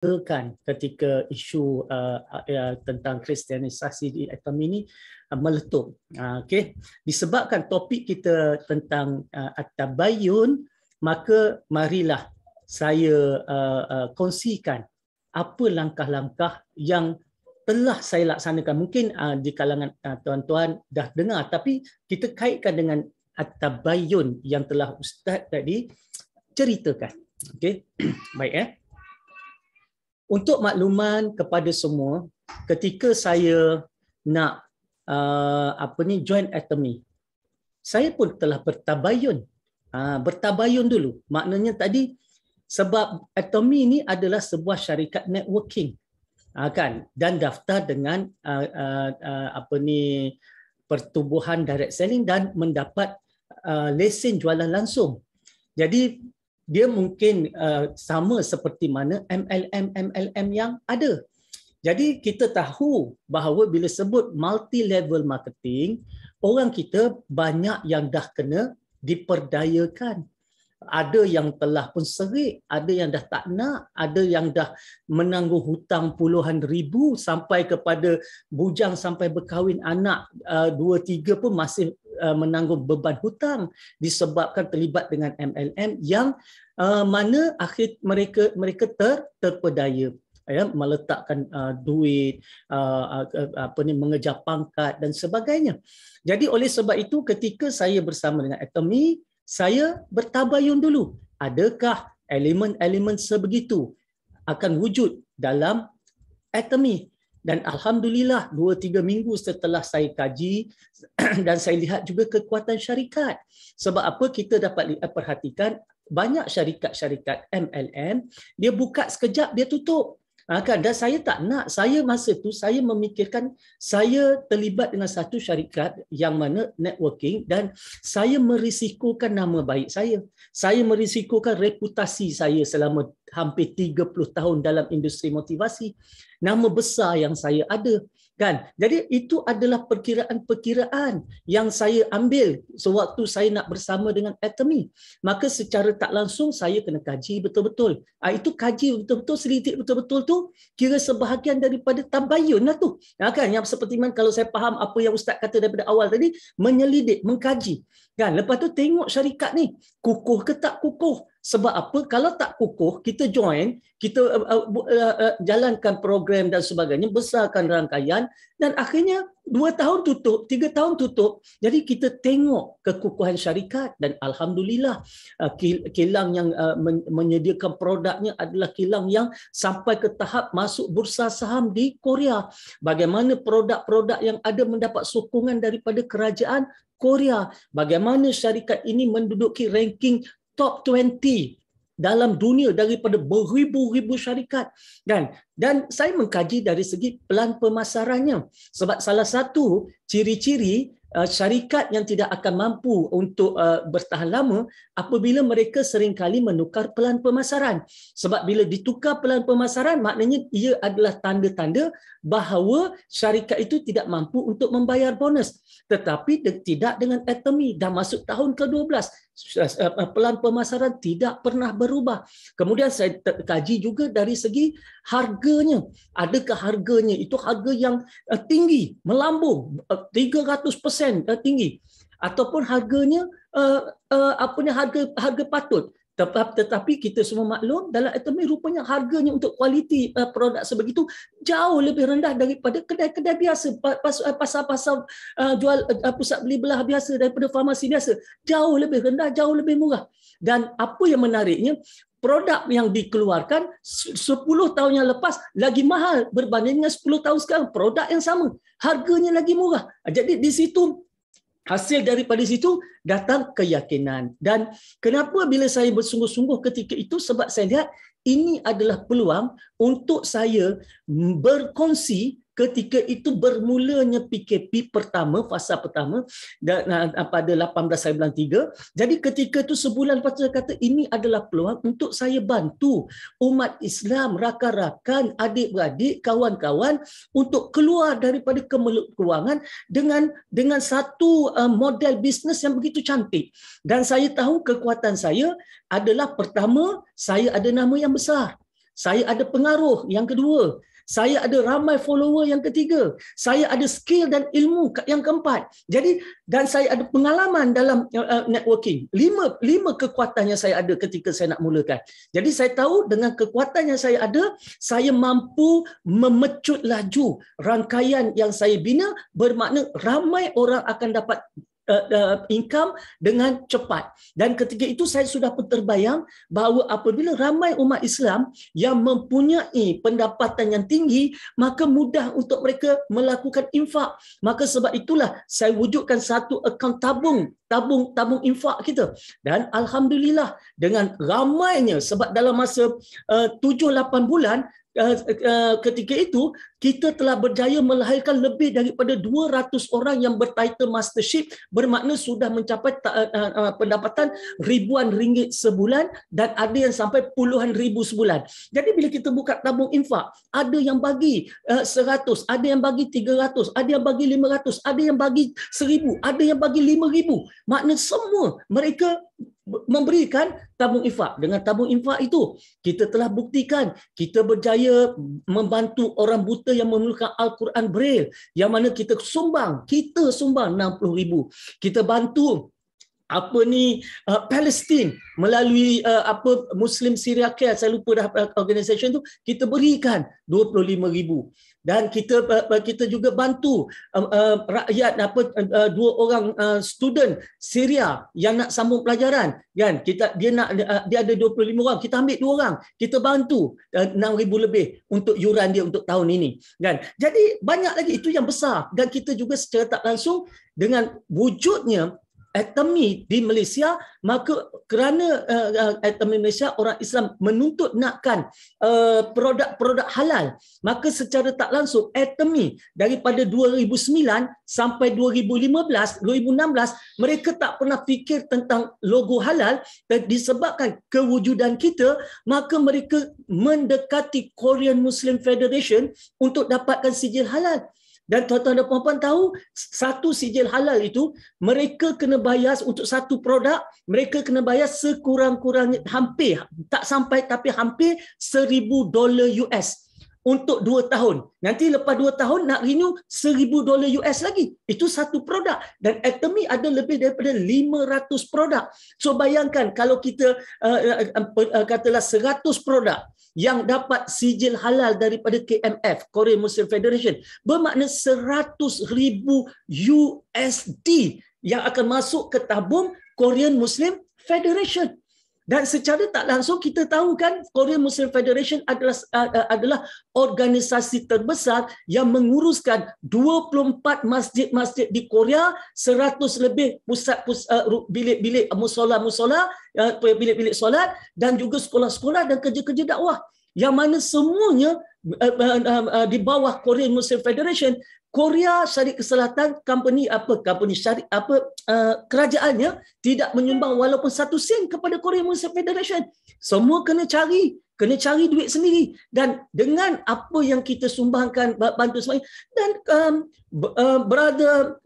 kan ketika isu tentang kristianisasi di ekonomi ini meletup. Okey, disebabkan topik kita tentang at-tabayyun, maka marilah saya kongsikan apa langkah-langkah yang telah saya laksanakan. Mungkin di kalangan tuan-tuan dah dengar, tapi kita kaitkan dengan at-tabayyun yang telah Ustaz tadi ceritakan. Okey, baik . Untuk makluman kepada semua, ketika saya nak join Atomy, saya pun telah bertabayun. Bertabayun dulu. Maknanya tadi sebab Atomy ini adalah sebuah syarikat networking, kan, dan daftar dengan pertubuhan direct selling dan mendapat lesen jualan langsung. Jadi dia mungkin sama seperti mana MLM yang ada. Jadi kita tahu bahawa bila sebut multi-level marketing, orang kita banyak yang dah kena diperdayakan. Ada yang telah pun serik, ada yang dah tak nak, ada yang dah menanggung hutang puluhan ribu sampai kepada bujang sampai berkahwin anak 2-3 pun masih menanggung beban hutang disebabkan terlibat dengan MLM yang mana akhir mereka terpedaya, ya, meletakkan duit, mengejar pangkat dan sebagainya. Jadi oleh sebab itu ketika saya bersama dengan Atomy, saya bertabayun dulu. Adakah elemen-elemen sebegitu akan wujud dalam Atomy? Dan alhamdulillah 2-3 minggu setelah saya kaji dan saya lihat juga kekuatan syarikat. Sebab apa kita dapat perhatikan banyak syarikat-syarikat MLM, dia buka sekejap dia tutup. Dan saya tak nak. Saya masa tu saya memikirkan saya terlibat dengan satu syarikat yang mana networking dan saya merisikokan nama baik saya. Saya merisikokan reputasi saya selama hampir 30 tahun dalam industri motivasi. Nama besar yang saya ada. Kan? Jadi itu adalah perkiraan-perkiraan yang saya ambil sewaktu saya nak bersama dengan Atomy. Maka secara tak langsung saya kena kaji betul-betul. Itu kaji betul-betul, selidik betul-betul tu kira sebahagian daripada tabayun lah tu. Kan? Yang seperti mana kalau saya faham apa yang Ustaz kata daripada awal tadi, menyelidik, mengkaji. Kan? Lepas tu tengok syarikat ni, kukuh ke tak kukuh. Sebab apa? Kalau tak kukuh, kita join, kita jalankan program dan sebagainya, besarkan rangkaian dan akhirnya 2 tahun tutup, 3 tahun tutup. Jadi kita tengok kekukuhan syarikat dan alhamdulillah kilang yang menyediakan produknya adalah kilang yang sampai ke tahap masuk bursa saham di Korea. Bagaimana produk-produk yang ada mendapat sokongan daripada kerajaan Korea. Bagaimana syarikat ini menduduki ranking top 20 dalam dunia daripada beribu-ribu syarikat. Dan saya mengkaji dari segi pelan pemasarannya. Sebab salah satu ciri-ciri syarikat yang tidak akan mampu untuk bertahan lama apabila mereka seringkali menukar pelan pemasaran. Sebab bila ditukar pelan pemasaran, maknanya ia adalah tanda-tanda bahawa syarikat itu tidak mampu untuk membayar bonus. Tetapi tidak dengan Atomy. Dah masuk tahun ke-12. Pelan pemasaran tidak pernah berubah. Kemudian saya kaji juga dari segi harganya. Adakah harganya itu harga yang tinggi, melambung 300% tinggi, ataupun harganya harga patut. Tetapi kita semua maklum dalam Atomy rupanya harganya untuk kualiti produk sebegitu jauh lebih rendah daripada kedai-kedai biasa, pasar-pasar jual pusat beli belah biasa, daripada farmasi biasa. Jauh lebih rendah, jauh lebih murah. Dan apa yang menariknya, produk yang dikeluarkan 10 tahun yang lepas lagi mahal berbanding dengan 10 tahun sekarang. Produk yang sama, harganya lagi murah. Jadi di situ hasil daripada situ datang keyakinan. Dan kenapa bila saya bersungguh-sungguh ketika itu, sebab saya lihat ini adalah peluang untuk saya berkongsi ketika itu bermulanya PKP pertama, fasa pertama pada 1893. Jadi ketika itu sebulan lepas saya kata ini adalah peluang untuk saya bantu umat Islam, rakan-rakan, adik-beradik, kawan-kawan untuk keluar daripada kemelut kewangan dengan satu model bisnes yang begitu cantik. Dan saya tahu kekuatan saya adalah pertama, saya ada nama yang besar. saya ada pengaruh yang kedua, saya ada ramai follower yang ketiga, saya ada skill dan ilmu yang keempat. Jadi, dan saya ada pengalaman dalam networking. Lima kekuatan yang saya ada ketika saya nak mulakan. Jadi saya tahu dengan kekuatan yang saya ada, saya mampu memecut laju rangkaian yang saya bina, bermakna ramai orang akan dapat income dengan cepat. Dan ketika itu saya sudah pun terbayang bahawa apabila ramai umat Islam yang mempunyai pendapatan yang tinggi, maka mudah untuk mereka melakukan infak. Maka sebab itulah saya wujudkan satu akaun tabung infak kita. Dan alhamdulillah dengan ramainya, sebab dalam masa 7-8 bulan ketika itu kita telah berjaya melahirkan lebih daripada 200 orang yang bertitle mastership, bermakna sudah mencapai pendapatan ribuan ringgit sebulan dan ada yang sampai puluhan ribu sebulan. Jadi bila kita buka tabung infak, ada yang bagi 100, ada yang bagi 300, ada yang bagi 500, ada yang bagi 1000, ada yang bagi 5000. Makna semua mereka memberikan tabung infak. Dengan tabung infak itu, kita telah buktikan kita berjaya membantu orang buta yang memerlukan Al-Quran Braille, yang mana kita sumbang 60,000. Kita bantu Palestin melalui Muslim Syria Care, saya lupa dah organisasi tu, kita berikan 25,000. Dan kita juga bantu rakyat 2 orang student Syria yang nak sambung pelajaran, kan, dia ada 25 orang, kita ambil 2 orang, kita bantu 6,000 lebih untuk yuran dia untuk tahun ini, kan. Jadi banyak lagi, itu yang besar. Dan kita juga secara tak langsung dengan wujudnya Atomy di Malaysia, maka kerana Atomy Malaysia orang Islam menuntut nakkan produk-produk halal, maka secara tak langsung Atomy daripada 2009 sampai 2016 mereka tak pernah fikir tentang logo halal, dan disebabkan kewujudan kita, maka mereka mendekati Korean Muslim Federation untuk dapatkan sijil halal. Dan tuan-tuan dan puan-puan tahu, satu sijil halal itu, mereka kena bayar untuk satu produk, mereka kena bayar sekurang-kurangnya hampir, tak sampai tapi hampir $1,000 US untuk 2 tahun. Nanti lepas 2 tahun nak renew $1,000 US lagi. Itu satu produk. Dan Atomy ada lebih daripada 500 produk. So bayangkan kalau kita katalah 100 produk yang dapat sijil halal daripada KMF, Korean Muslim Federation, bermakna 100,000 USD yang akan masuk ke tabung Korean Muslim Federation. Dan secara tak langsung kita tahu kan, Korean Muslim Federation adalah organisasi terbesar yang menguruskan 24 masjid-masjid di Korea, 100 lebih bilik-bilik musola-musola, bilik-bilik solat, dan juga sekolah-sekolah dan kerja-kerja dakwah, yang mana semuanya di bawah Korean Muslim Federation. Korea Syarikat Selatan, kerajaannya tidak menyumbang walaupun 1 sen kepada Korea Muslim Federation. Semua kena cari duit sendiri. Dan dengan apa yang kita sumbangkan, bantu semuanya, dan brother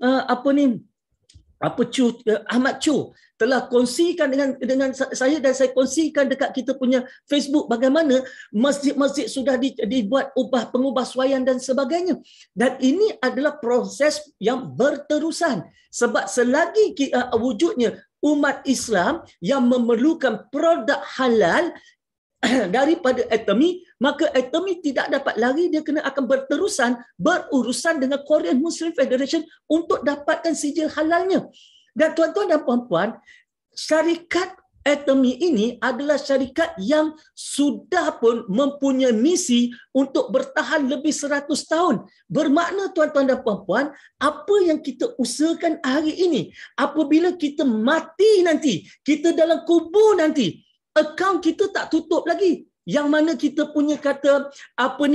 Ahmad Chu telah kongsikan dengan saya, dan saya kongsikan dekat kita punya Facebook bagaimana masjid-masjid sudah dibuat pengubahsuaian dan sebagainya. Dan ini adalah proses yang berterusan, sebab selagi wujudnya umat Islam yang memerlukan produk halal daripada Atomy, maka Atomy tidak dapat lari, dia akan berterusan berurusan dengan Korean Muslim Federation untuk dapatkan sijil halalnya. Dan tuan-tuan dan puan-puan, syarikat Atomy ini adalah syarikat yang sudah pun mempunyai misi untuk bertahan lebih 100 tahun. Bermakna tuan-tuan dan puan-puan, apa yang kita usahakan hari ini, apabila kita mati nanti, kita dalam kubur nanti, akaun kita tak tutup lagi. Yang mana kita punya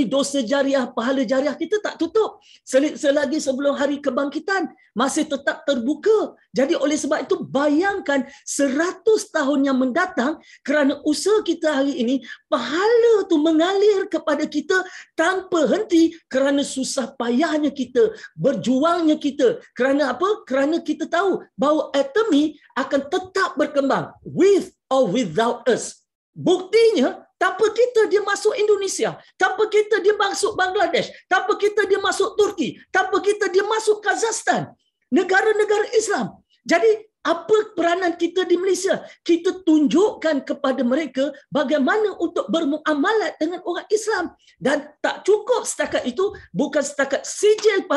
dosa jariah, pahala jariah kita tak tutup. Selagi sebelum hari kebangkitan masih tetap terbuka. Jadi oleh sebab itu bayangkan 100 tahun yang mendatang, kerana usaha kita hari ini, pahala tu mengalir kepada kita tanpa henti, kerana susah payahnya kita, berjuangnya kita. Kerana apa? Kerana kita tahu bahawa Atomy akan tetap berkembang with or without us. Buktinya Tanpa kita dia masuk Indonesia, tanpa kita dia masuk Bangladesh, tanpa kita dia masuk Turki, tanpa kita dia masuk Kazakhstan, negara-negara Islam. Jadi apa peranan kita di Malaysia? Kita tunjukkan kepada mereka bagaimana untuk bermuamalat dengan orang Islam. Dan tak cukup setakat itu, bukan setakat sijil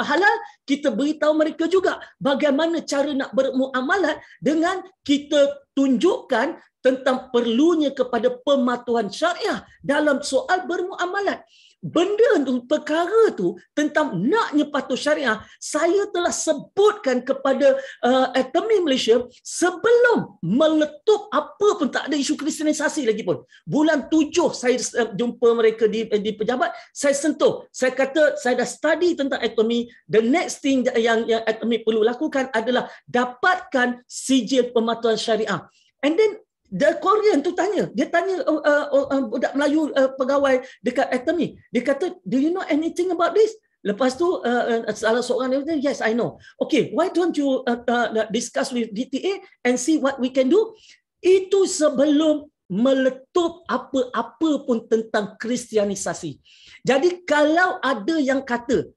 halal, kita beritahu mereka juga bagaimana cara nak bermuamalat dengan kita tunjukkan tentang perlunya kepada pematuhan syariah dalam soal bermuamalat. Benda tu, perkara tu tentang naknya patuh syariah, saya telah sebutkan kepada Attorney Malaysia sebelum meletup apa pun, tak ada isu kristianisasi lagi pun. Bulan 7 saya jumpa mereka di pejabat, saya sentuh. Saya kata saya dah study tentang Attorney. The next thing yang Attorney perlu lakukan adalah dapatkan sijil pematuhan syariah. And then the Korean tu tanya, dia tanya budak Melayu pegawai dekat Attorney. Dia kata, do you know anything about this? Lepas tu salah seorang dia kata, yes, I know. Okay, why don't you discuss with DTA and see what we can do? Itu sebelum meletup apa-apa pun tentang kristianisasi. Jadi kalau ada yang kata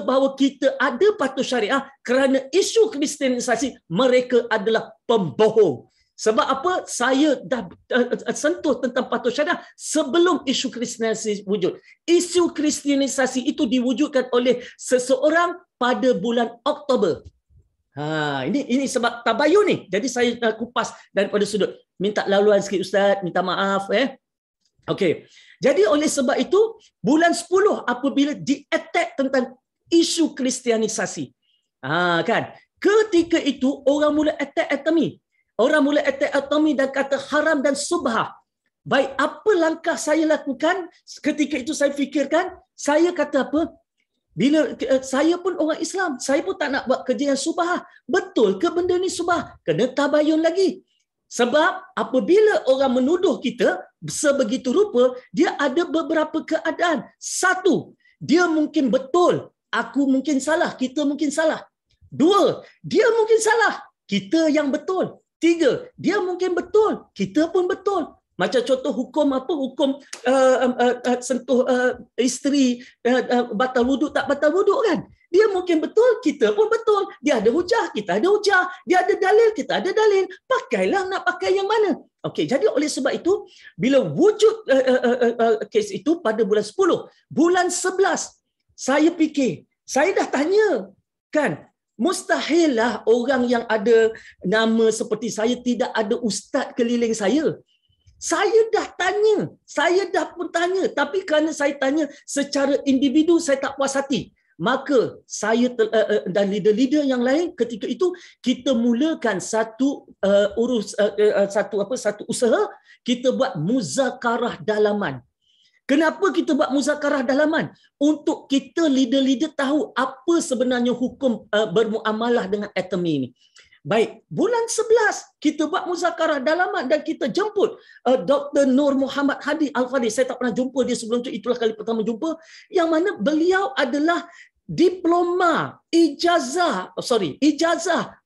bahawa kita ada patuh syariah kerana isu kristianisasi, mereka adalah pembohong. Sebab apa? Saya dah sentuh tentang patuh syariah sebelum isu kristianisasi wujud. Isu kristianisasi itu diwujudkan oleh seseorang pada bulan Oktober. Ini sebab tabayun ni. Jadi saya kupas daripada sudut. Minta laluan sikit Ustaz, minta maaf. Okey. Jadi oleh sebab itu, bulan 10 apabila di-attack tentang isu kristianisasi. Kan? Ketika itu orang mula attack Attorney. Orang mula attack Attorney dan kata haram dan subhah. Baik, apa langkah saya lakukan? Ketika itu saya fikirkan, saya kata apa? Bila saya pun orang Islam, saya pun tak nak buat kerja yang subhah. Betul ke benda ni subhah? Kena tabayun lagi. Sebab apabila orang menuduh kita sebegitu rupa, dia ada beberapa keadaan. Satu, dia mungkin betul, aku mungkin salah, kita mungkin salah. Dua, dia mungkin salah, kita yang betul. Tiga, dia mungkin betul, kita pun betul. Macam contoh hukum apa? Hukum sentuh isteri batal wuduk tak batal wuduk kan? Dia mungkin betul, kita pun betul. Dia ada hujah, kita ada hujah. Dia ada dalil, kita ada dalil. Pakailah nak pakai yang mana. Okey, jadi oleh sebab itu, bila wujud kes itu pada bulan 10, bulan 11, saya fikir, saya dah tanya, kan? Mustahillah orang yang ada nama seperti saya tidak ada ustaz keliling saya. Saya dah tanya, saya dah pun tanya, tapi kerana saya tanya secara individu, saya tak puas hati. Maka saya dan leader-leader yang lain ketika itu kita mulakan satu usaha, kita buat muzakarah dalaman. Kenapa kita buat muzakarah dalaman? Untuk kita leader-leader tahu apa sebenarnya hukum bermuamalah dengan Attorney ini. Baik, bulan 11 kita buat muzakarah dalaman dan kita jemput Dr. Nur Muhammad Hadi Al-Fadhi. Saya tak pernah jumpa dia sebelum itu, itulah kali pertama jumpa. Yang mana beliau adalah diploma, ijazah,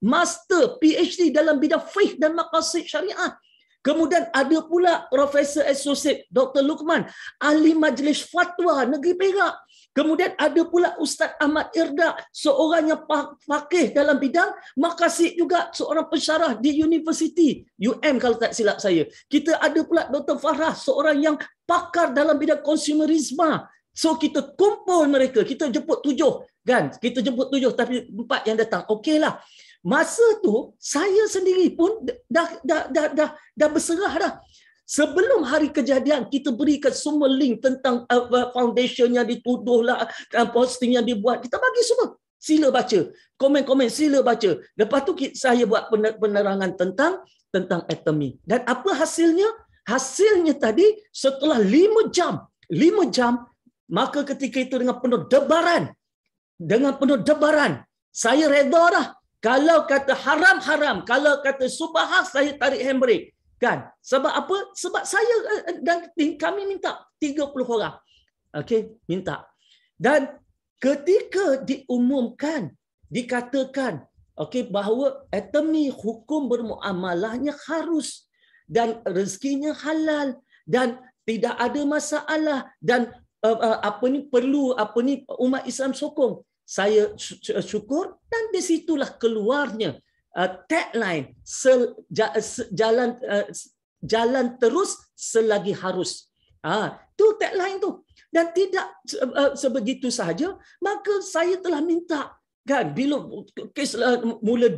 master, PhD dalam bidang fiqh dan maqasid syariah. Kemudian ada pula Profesor Associate Dr. Luqman, ahli Majlis Fatwa Negeri Perak. Kemudian ada pula Ustaz Ahmad Irda, seorang yang faqih dalam bidang maqasid juga, seorang pensyarah di Universiti UM kalau tak silap saya. Kita ada pula Dr. Farah, seorang yang pakar dalam bidang konsumerisme. So kita kumpul mereka, kita jemput 7 kan? Kita jemput 7 tapi 4 yang datang. Okeylah. Masa tu saya sendiri pun dah berserah dah. Sebelum hari kejadian kita berikan semua link tentang foundation yang dituduh lah, posting yang dibuat, kita bagi semua. Sila baca, komen-komen sila baca. Lepas tu saya buat penerangan tentang Attorney. Dan apa hasilnya? Hasilnya tadi setelah 5 jam, maka ketika itu dengan penuh debaran, saya reda dah. Kalau kata haram, kalau kata subhah, saya tarik handbrake. Kan? Sebab apa? Sebab saya dan kami minta 30 orang. Okey, minta. Dan ketika diumumkan, dikatakan okey bahawa Attorney hukum bermuamalahnya harus dan rezekinya halal dan tidak ada masalah dan perlu umat Islam sokong. Saya syukur dan di situlah keluarnya tagline jalan terus selagi harus. Tu tagline tu. Dan tidak sebegitu sahaja, maka saya telah minta kan bila kes mula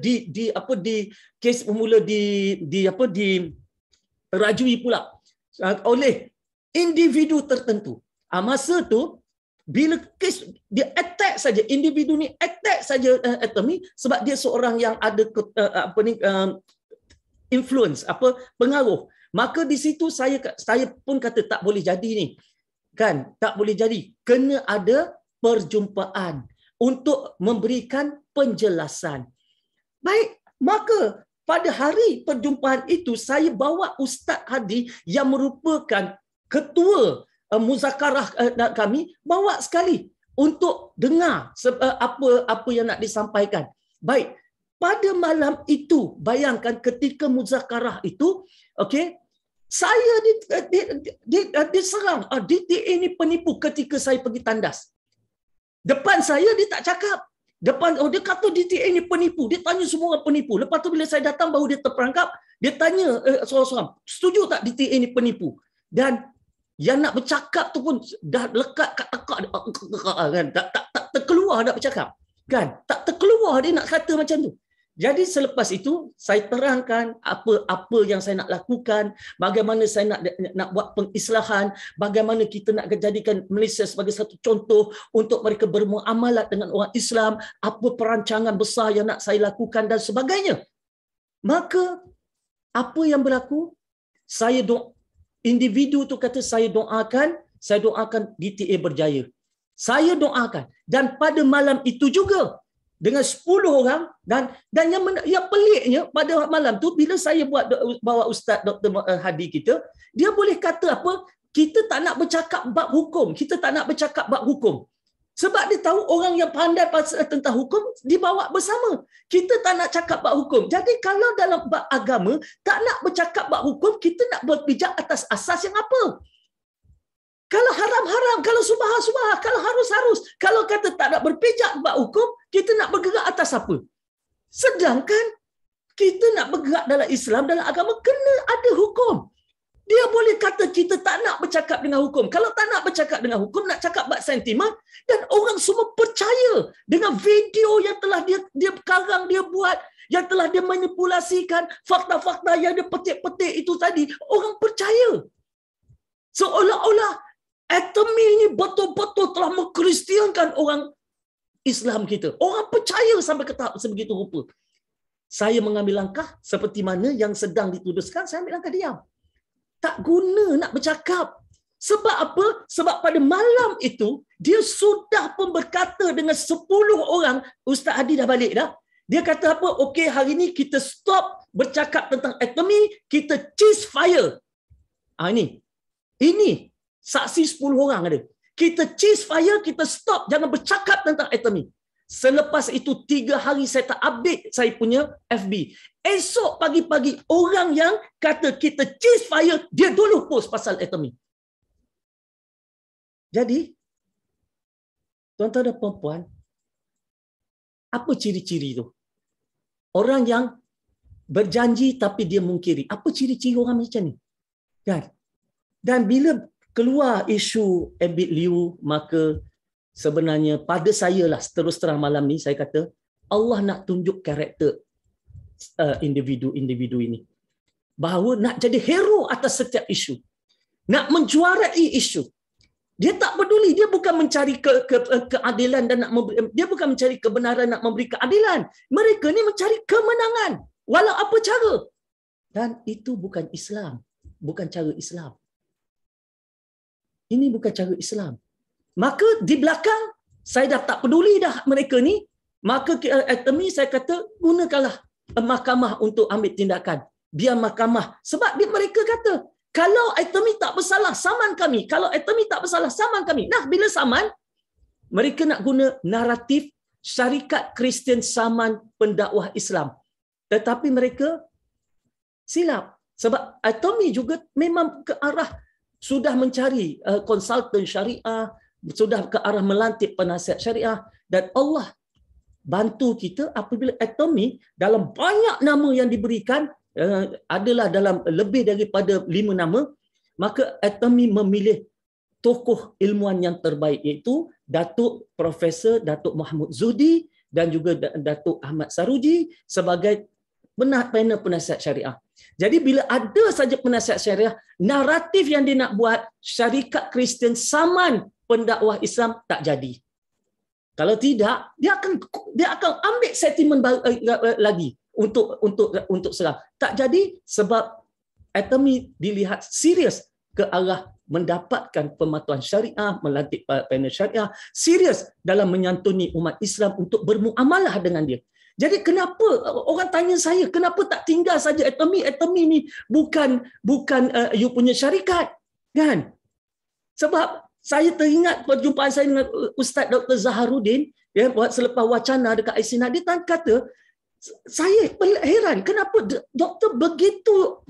dirajui pula oleh individu tertentu. Masa tu bila kes dia attack saja, individu ni attack saja Atomy sebab dia seorang yang ada influence, pengaruh. Maka di situ saya pun kata tak boleh jadi ni. Kan, tak boleh jadi. Kena ada perjumpaan untuk memberikan penjelasan. Baik, maka pada hari perjumpaan itu saya bawa Ustaz Hadi yang merupakan ketua muzakarah kami, bawa sekali untuk dengar apa yang nak disampaikan. Baik, pada malam itu, bayangkan ketika muzakarah itu, okey, saya diserang. DTA ini penipu ketika saya pergi tandas. Depan saya dia tak cakap. Dia kata DTA ini penipu. Dia tanya semua orang penipu. Lepas tu bila saya datang baru dia terperangkap. Dia tanya seorang-seorang, setuju tak DTA ini penipu? Dan yang nak bercakap tu pun dah lekat kat tekak kan. Tak terkeluar nak bercakap. Kan? Tak terkeluar dia nak kata macam tu. Jadi selepas itu saya terangkan apa yang saya nak lakukan, bagaimana saya nak buat pengislahan, bagaimana kita nak jadikan Malaysia sebagai satu contoh untuk mereka bermuamalat dengan orang Islam, apa perancangan besar yang nak saya lakukan dan sebagainya. Maka apa yang berlaku? Individu tu kata saya doakan DTA berjaya. Saya doakan dan pada malam itu juga dengan 10 orang dan yang peliknya pada malam tu bila saya bawa Ustaz Dr. Hadi kita, dia boleh kata apa? Kita tak nak bercakap bab hukum, kita tak nak bercakap bab hukum. Sebab dia tahu orang yang pandai tentang hukum dibawa bersama. Kita tak nak cakap bab hukum. Jadi kalau dalam bab agama tak nak bercakap bab hukum, kita nak berpijak atas asas yang apa? Kalau haram-haram, kalau subah-subah, kalau harus-harus. Kalau kata tak nak berpijak bab hukum, kita nak bergerak atas apa? Sedangkan kita nak bergerak dalam Islam, dalam agama, kena ada hukum. Dia boleh kata kita tak nak bercakap dengan hukum. Kalau tak nak bercakap dengan hukum, nak cakap bab sentimen, dan orang semua percaya dengan video yang telah dia karang, dia buat, yang telah dia manipulasikan, fakta-fakta yang dia petik-petik itu tadi. Orang percaya. Seolah-olah Atomy ini betul-betul telah mengkristiankan orang Islam kita. Orang percaya sampai ke tahap sebegitu rupa. Saya mengambil langkah seperti mana yang sedang dituduhkan, saya ambil langkah diam. Tak guna nak bercakap. Sebab apa? Sebab pada malam itu, dia sudah pun berkata dengan 10 orang, Ustaz Hadi dah balik dah. Dia kata apa? Okey, hari ini kita stop bercakap tentang Atomy, kita ceasefire. Ini saksi 10 orang ada. Kita ceasefire, kita stop, jangan bercakap tentang Atomy. Selepas itu 3 hari saya tak update saya punya FB. Esok pagi-pagi orang yang kata kita ceasefire, dia dulu post pasal Atomy. Jadi, tuan-tuan dan puan-puan, apa ciri-ciri tu? Orang yang berjanji tapi dia mungkiri. Apa ciri-ciri orang macam ni? Kan? Dan bila keluar isu Abid Liu, maka sebenarnya pada saya lah, terus terang malam ni saya kata Allah nak tunjuk karakter individu-individu ini, bahawa nak jadi hero atas setiap isu, nak menjuarai isu. Dia tak peduli, dia bukan mencari keadilan dan dia bukan mencari kebenaran, nak memberi keadilan. Mereka ni mencari kemenangan walau apa cara. Dan itu bukan Islam, bukan cara Islam. Ini bukan cara Islam. Maka di belakang, saya dah tak peduli dah mereka ni. Maka Atomy saya kata, gunakanlah mahkamah untuk ambil tindakan. Biar mahkamah. Sebab mereka kata, kalau Atomy tak bersalah, saman kami. Kalau Atomy tak bersalah, saman kami. Nah, bila saman, mereka nak guna naratif syarikat Kristian saman pendakwah Islam. Tetapi mereka silap. Sebab Atomy juga memang ke arah sudah mencari konsultan syariah, sudah ke arah melantik penasihat syariah, dan Allah bantu kita apabila Atomy dalam banyak nama yang diberikan, adalah dalam lebih daripada 5 nama, maka Atomy memilih tokoh ilmuwan yang terbaik, iaitu Datuk Profesor Datuk Muhammad Zuhdi dan juga Datuk Ahmad Saruji sebagai panel penasihat syariah. Jadi bila ada saja penasihat syariah, naratif yang dia nak buat syarikat Kristian saman pendakwah Islam tak jadi. Kalau tidak, dia akan ambil sentimen lagi untuk serang. Tak jadi sebab Atomy dilihat serius ke arah mendapatkan pematuhan syariah, melantik panel syariah, serius dalam menyantuni umat Islam untuk bermuamalah dengan dia. Jadi kenapa orang tanya saya, kenapa tak tinggal saja Atomy? Atomy ni bukan you punya syarikat, kan? Sebab saya teringat perjumpaan saya dengan Ustaz Dr. Zaharuddin, ya, selepas wacana dekat ICNA, dia kata, saya heran kenapa doktor begitu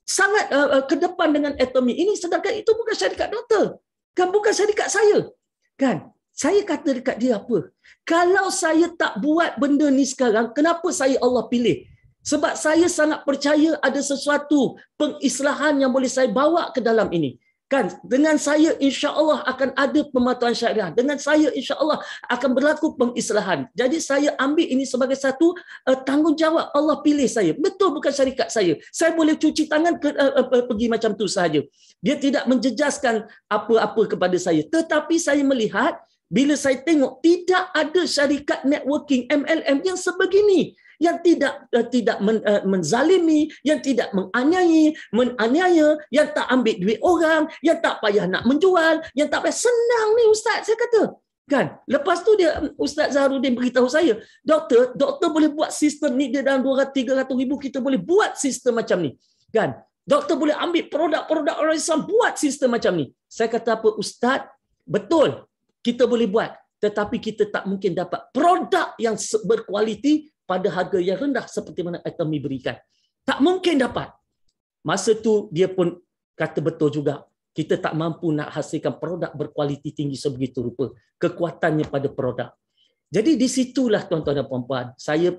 sangat ke depan dengan Atomy ini, sedangkan itu bukan syarikat doktor, kan, bukan syarikat saya, kan? Saya kata dekat dia apa? Kalau saya tak buat benda ni sekarang, kenapa saya Allah pilih? Sebab saya sangat percaya ada sesuatu pengislahan yang boleh saya bawa ke dalam ini. Kan, dengan saya insya-Allah akan ada pematuhan syariah. Dengan saya insya-Allah akan berlaku pengislahan. Jadi saya ambil ini sebagai satu tanggungjawab. Allah pilih saya. Betul bukan syarikat saya. Saya boleh cuci tangan pergi macam tu sahaja. Dia tidak menjejaskan apa-apa kepada saya. Tetapi saya melihat bila saya tengok tidak ada syarikat networking MLM yang sebegini, yang tidak menzalimi, yang tidak menganiaya, yang tak ambil duit orang, yang tak payah nak menjual, yang tak payah, senang ni Ustaz, saya kata. Kan? Lepas tu dia Ustaz Zaharuddin beritahu saya, doktor boleh buat sistem ni, dia dalam 200-300 ribu kita boleh buat sistem macam ni. Kan? Doktor boleh ambil produk-produk orang Islam, buat sistem macam ni. Saya kata apa, Ustaz, betul, kita boleh buat, tetapi kita tak mungkin dapat produk yang berkualiti pada harga yang rendah seperti mana Atomy berikan. Tak mungkin dapat. Masa tu dia pun kata betul juga. Kita tak mampu nak hasilkan produk berkualiti tinggi sebegitu rupa. Kekuatannya pada produk. Jadi di situlah tuan-tuan dan puan-puan, saya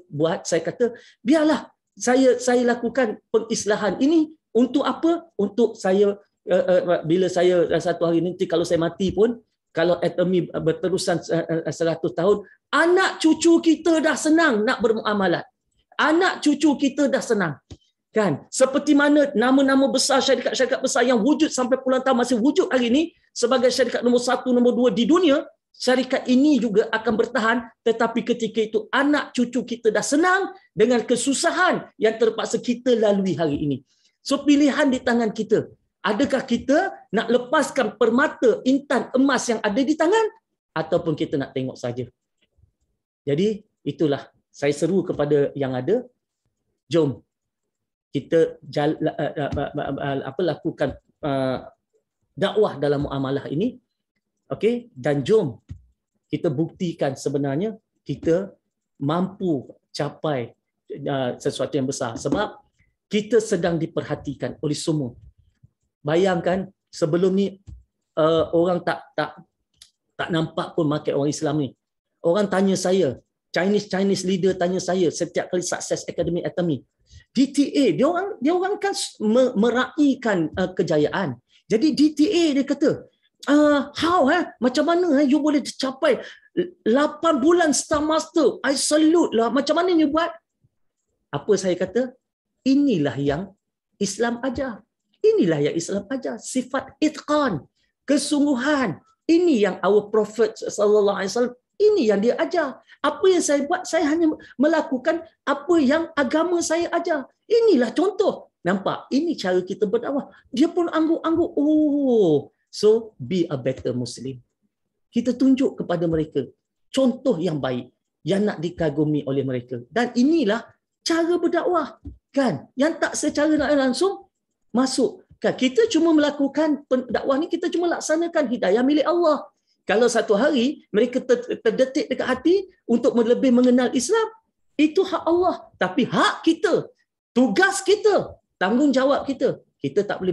kata, biarlah saya lakukan pengislahan ini untuk apa? Untuk saya, bila saya satu hari nanti kalau saya mati pun, kalau Atomy berterusan 100 tahun, anak cucu kita dah senang nak bermuamalat. Anak cucu kita dah senang. Kan? Seperti mana nama-nama besar, syarikat-syarikat besar yang wujud sampai puluhan tahun masih wujud hari ini sebagai syarikat nombor 1, nombor 2 di dunia, syarikat ini juga akan bertahan, tetapi ketika itu anak cucu kita dah senang dengan kesusahan yang terpaksa kita lalui hari ini. So pilihan di tangan kita. Adakah kita nak lepaskan permata intan emas yang ada di tangan, ataupun kita nak tengok saja? Jadi itulah saya seru kepada yang ada, jom kita lakukan dakwah dalam muamalah ini, okey, dan jom kita buktikan sebenarnya kita mampu capai sesuatu yang besar, sebab kita sedang diperhatikan oleh semua. Bayangkan sebelum ni orang tak nampak pun market orang Islam ni. Orang tanya saya, Chinese leader tanya saya setiap kali Success Academy Atomy, DTA, dia orang kan meraihkan kejayaan. Jadi DTA dia kata, how macam mana you boleh capai 8 bulan Star Master? I salute lah. Macam mana you buat? Apa saya kata? Inilah yang Islam ajar. Inilah yang Islam ajar, sifat itqan, kesungguhan. Ini yang our Prophet sallallahu alaihi wasallam, ini yang dia ajar. Apa yang saya buat, saya hanya melakukan apa yang agama saya ajar. Inilah contoh. Nampak? Ini cara kita berdakwah. Dia pun angguk-angguk. Oh, so be a better Muslim. Kita tunjuk kepada mereka contoh yang baik yang nak dikagumi oleh mereka. Dan inilah cara berdakwah, kan? Yang tak secara langsung masuk. Kan? Kita cuma melakukan dakwah ni, kita cuma laksanakan, hidayah milik Allah. Kalau satu hari mereka terdetik dekat hati untuk lebih mengenal Islam, itu hak Allah. Tapi hak kita, tugas kita tanggungjawab kita tak boleh